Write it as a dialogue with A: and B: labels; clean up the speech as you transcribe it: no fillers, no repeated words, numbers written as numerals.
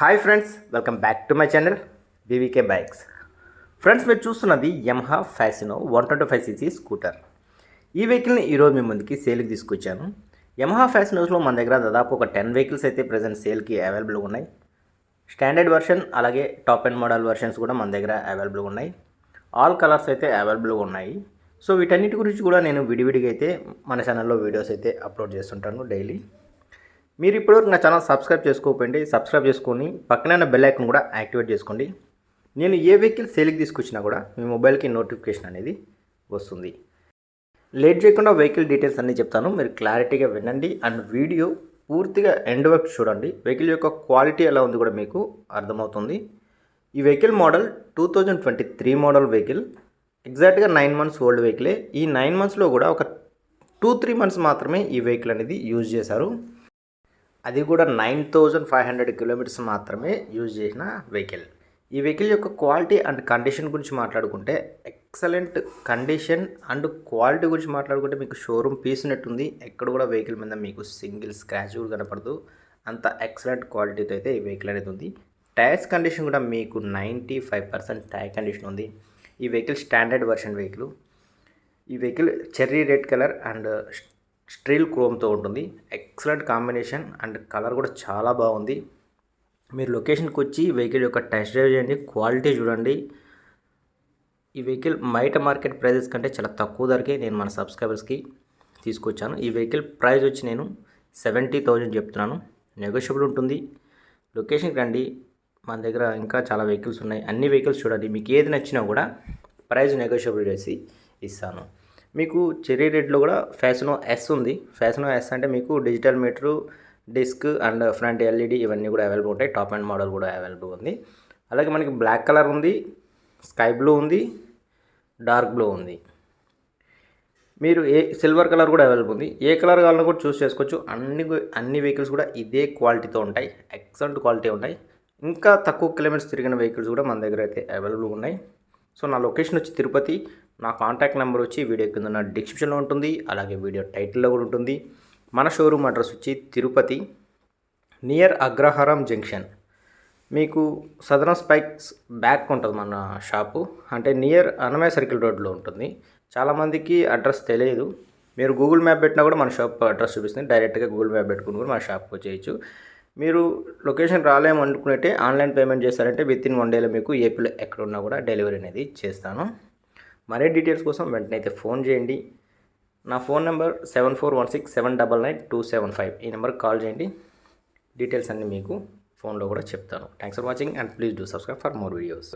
A: Hi friends, welcome back to my channel BVK bikes. Friends, మీరు చూస్తున్నది Yamaha Fascino 125cc scooter. ఈ వెహికల్ని ఈరోజు మీ ముందుకి సేల్కి తీసుకొచ్చాను. యమహా ఫ్యాసినోస్లో మన దగ్గర దాదాపు ఒక 10 వెహికల్స్ అయితే ప్రజెంట్ సేల్కి అవైలబుల్గా ఉన్నాయి. స్టాండర్డ్ వర్షన్ అలాగే టాప్ అండ్ మోడల్ వర్షన్స్ కూడా మన దగ్గర అవైలబుల్గా ఉన్నాయి. ఆల్ కలర్స్ అయితే అవైలబుల్గా ఉన్నాయి. సో వీటన్నిటి గురించి కూడా నేను విడివిడిగా అయితే మన ఛానల్లో వీడియోస్ అయితే అప్లోడ్ చేస్తుంటాను డైలీ. మీరు ఇప్పటివరకు నా ఛానల్ సబ్స్క్రైబ్ చేసుకోకపోయింది, సబ్స్క్రైబ్ చేసుకొని పక్కనే ఉన్న బెల్ ఐకాన్ కూడా యాక్టివేట్ చేసుకోండి. నేను ఏ వెహికల్ సేల్కి తీసుకొచ్చినా కూడా మీ మొబైల్కి నోటిఫికేషన్ అనేది వస్తుంది. లేట్ చేయకుండా వెహికల్ డీటెయిల్స్ అన్నీ చెప్తాను, మీరు క్లారిటీగా వినండి అండ్ వీడియో పూర్తిగా ఎండ్ వరకు చూడండి. వెహికల్ యొక్క క్వాలిటీ ఎలా ఉంది కూడా మీకు అర్థమవుతుంది. ఈ వెహికల్ మోడల్ 2023 మోడల్ వెహికల్, ఎగ్జాక్ట్గా 9 మంత్స్ ఓల్డ్ వెహికలే. ఈ 9 మంత్స్లో కూడా ఒక 2-3 మంత్స్ మాత్రమే ఈ వెహికల్ అనేది యూజ్ చేశారు. అది కూడా 9500 కిలోమీటర్స్ మాత్రమే యూజ్ చేసిన వెహికల్. ఈ వెహికల్ యొక్క క్వాలిటీ అండ్ కండిషన్ గురించి మాట్లాడుకుంటే ఎక్సలెంట్ కండిషన్ అండ్ క్వాలిటీ గురించి మాట్లాడుకుంటే మీకు షోరూమ్ పీస్ ఉన్నట్టుంది. ఎక్కడ కూడా వెహికల్ మీద మీకు సింగిల్ స్క్రాచ్ కూడా కనపడదు. అంత ఎక్సలెంట్ క్వాలిటీతో అయితే ఈ వెహికల్ అనేది ఉంది. టైర్స్ కండిషన్ కూడా మీకు 95% టైర్ కండిషన్ ఉంది. ఈ వెహికల్ స్టాండర్డ్ వర్షన్ వెహికల్. ఈ vehicle cherry red colour and steel క్రోమ్తో ఉంటుంది. ఎక్సలెంట్ కాంబినేషన్ అండ్ కలర్ కూడా చాలా బాగుంది. మీరు లొకేషన్కి వచ్చి వెహికల్ యొక్క టెస్ట్ డ్రైవ్ చేయండి, క్వాలిటీ చూడండి. ఈ వెహికల్ బయట మార్కెట్ ప్రైజెస్ కంటే చాలా తక్కువ ధరకే నేను మన సబ్స్క్రైబర్స్కి తీసుకొచ్చాను. ఈ వెహికల్ ప్రైస్ వచ్చి నేను 70,000 చెప్తున్నాను, నెగోషియబుల్ ఉంటుంది. లొకేషన్కి రండి, మన దగ్గర ఇంకా చాలా వెహికల్స్ ఉన్నాయి. అన్ని వెహికల్స్ చూడండి, మీకు ఏది నచ్చినా కూడా ప్రైస్ నెగోషియబుల్ చేసి ఇస్తాను. మీకు చెర్రీ రెడ్లో కూడా ఫ్యాసినో ఎస్ ఉంది. ఫ్యాసినో ఎస్ అంటే మీకు digital meter, disc and front LED ఇవన్నీ కూడా అవైలబుల్ ఉంటాయి. టాప్ అండ్ మోడల్ కూడా అవైలబుల్ ఉంది. అలాగే మనకి బ్లాక్ కలర్ ఉంది, స్కై బ్లూ ఉంది, డార్క్ బ్లూ ఉంది. మీరు సిల్వర్ కలర్ కూడా అవైలబుల్ ఉంది. ఏ కలర్ కావాలన్నా కూడా చూస్ చేసుకోవచ్చు. అన్ని వెహికల్స్ కూడా ఇదే క్వాలిటీతో ఉంటాయి, ఎక్సలెంట్ క్వాలిటీ ఉంటాయి. ఇంకా తక్కువ కిలోమీటర్స్ తిరిగిన వెహికల్స్ కూడా మన దగ్గర అయితే అవైలబుల్ ఉన్నాయి. సో నా లొకేషన్ వచ్చి తిరుపతి. నా కాంటాక్ట్ నెంబర్ వచ్చి వీడియో కింద నా డిస్క్రిప్షన్లో ఉంటుంది, అలాగే వీడియో టైటిల్లో కూడా ఉంటుంది. మన షోరూమ్ అడ్రస్ వచ్చి తిరుపతి, నియర్ అగ్రహారం జంక్షన్. మీకు సదరన్ స్పైక్స్ బ్యాక్ ఉంటుంది మన షాపు, అంటే నియర్ అన్నమయ్య సర్కిల్ రోడ్లో ఉంటుంది. చాలామందికి అడ్రస్ తెలియదు. మీరు గూగుల్ మ్యాప్ పెట్టినా కూడా మన షాప్ అడ్రస్ చూపిస్తుంది. డైరెక్ట్గా గూగుల్ మ్యాప్ పెట్టుకుని కూడా మన షాప్కి వచ్చేయచ్చు. మీరు లొకేషన్ రాలేము అనుకున్నట్టే ఆన్లైన్ పేమెంట్ చేస్తారంటే వితిన్ 1 డేలో మీకు ఏపీలో ఎక్కడున్నా కూడా డెలివరీ అనేది చేస్తాను. మరే డీటెయిల్స్ కోసం వెంటనే అయితే ఫోన్ చేయండి. నా ఫోన్ నెంబర్ 7416799275. ఈ నెంబర్కి కాల్ చేయండి. డీటెయిల్స్ అన్నీ మీకు ఫోన్లో కూడా చెప్తాను. Thanks for watching and please do subscribe for more videos.